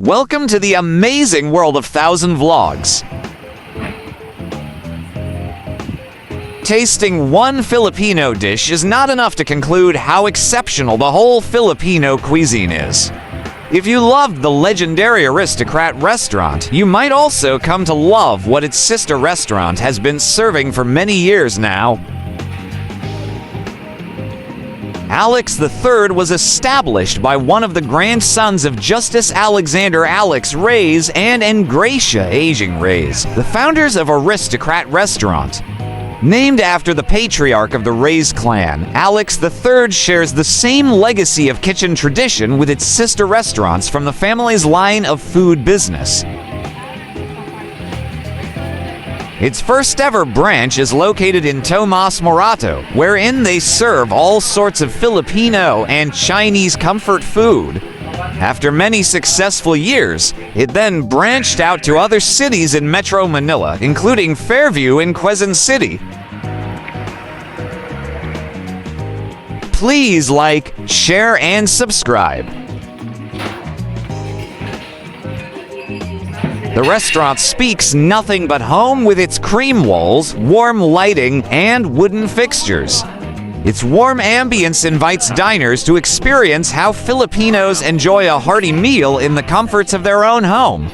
Welcome to the amazing world of 1,000 Vlogs. Tasting one Filipino dish is not enough to conclude how exceptional the whole Filipino cuisine is. If you loved the legendary Aristocrat restaurant, you might also come to love what its sister restaurant has been serving for many years now. Alex III was established by one of the grandsons of Justice Alexander Alex Reyes and Engracia Aging Reyes, the founders of Aristocrat Restaurant. Named after the patriarch of the Reyes clan, Alex III shares the same legacy of kitchen tradition with its sister restaurants from the family's line of food business. Its first ever branch is located in Tomas Morato, wherein they serve all sorts of Filipino and Chinese comfort food. After many successful years, it then branched out to other cities in Metro Manila, including Fairview and Quezon City. Please like, share, and subscribe. The restaurant speaks nothing but home with its cream walls, warm lighting, and wooden fixtures. Its warm ambience invites diners to experience how Filipinos enjoy a hearty meal in the comforts of their own home.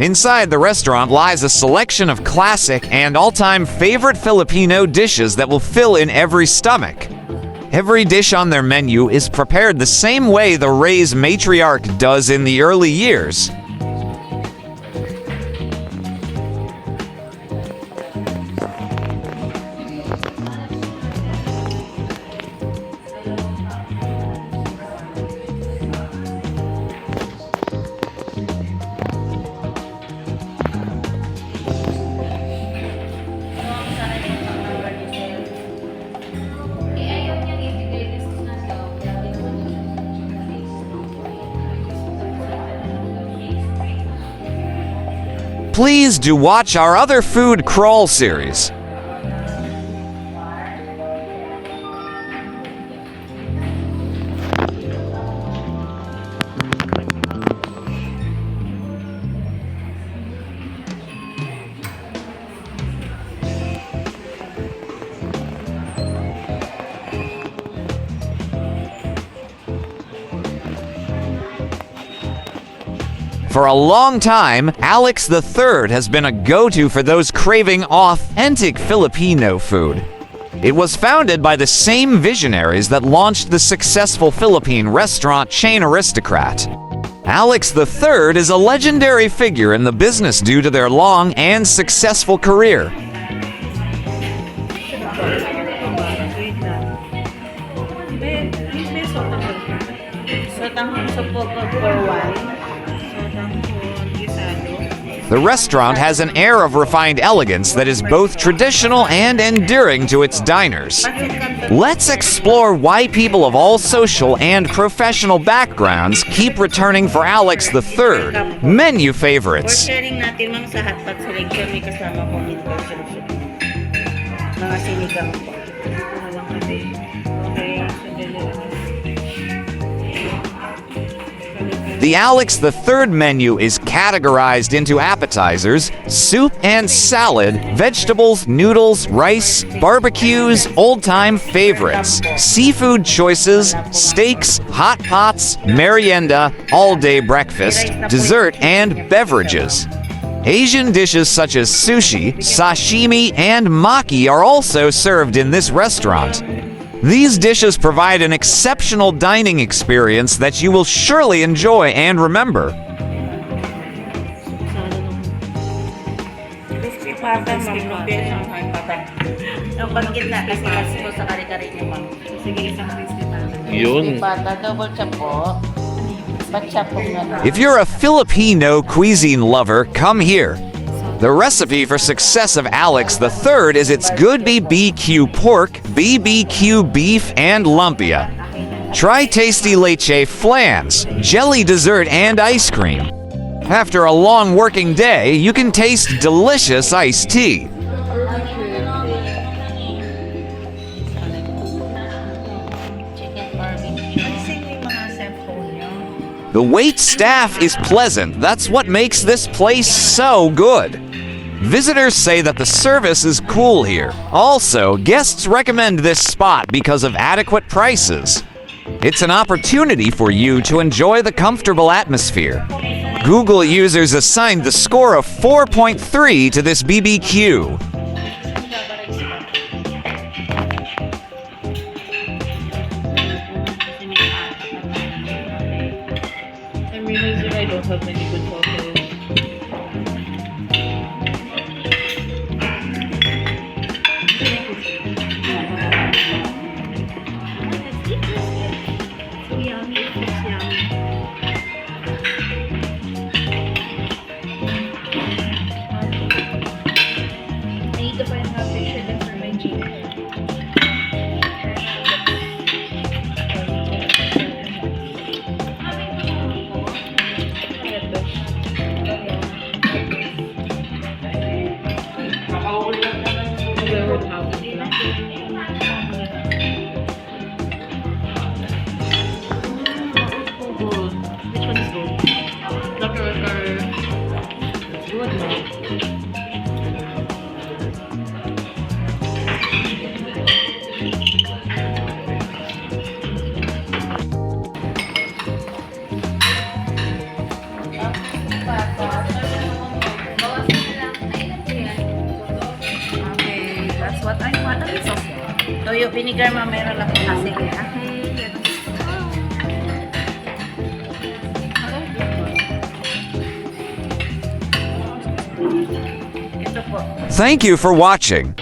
Inside the restaurant lies a selection of classic and all-time favorite Filipino dishes that will fill in every stomach. Every dish on their menu is prepared the same way the Reyes matriarch does in the early years. Please do watch our other food crawl series. For a long time, Alex III has been a go-to for those craving authentic Filipino food. It was founded by the same visionaries that launched the successful Philippine restaurant chain Aristocrat. Alex III is a legendary figure in the business due to their long and successful career. The restaurant has an air of refined elegance that is both traditional and endearing to its diners. Let's explore why people of all social and professional backgrounds keep returning for Alex III menu favorites. Sharing natin ma'am sa hotpot selection, may kasama po imitation soup. Mga sinigang po. The Alex III menu is categorized into appetizers, soup and salad, vegetables, noodles, rice, barbecues, old-time favorites, seafood choices, steaks, hot pots, merienda, all-day breakfast, dessert, and beverages. Asian dishes such as sushi, sashimi, and maki are also served in this restaurant. These dishes provide an exceptional dining experience that you will surely enjoy and remember. If you're a Filipino cuisine lover, come here. The recipe for success of Alex III is its good BBQ pork, BBQ beef, and lumpia. Try tasty leche flans, jelly dessert, and ice cream. After a long working day, you can taste delicious iced tea. The wait staff is pleasant. That's what makes this place so good. Visitors say that the service is cool here. Also, guests recommend this spot because of adequate prices. It's an opportunity for you to enjoy the comfortable atmosphere. Google users assigned the score of 4.3 to this BBQ. I'm realizing I don't have many good photos. So yummy, it's yummy. I need to find a picture then for my Gmail. Which one is good? Black or good? Okay, that's what I want. Ano yung sauce? Toyo, vinegar, meron lang po. Sige. Ito po. Thank you for watching.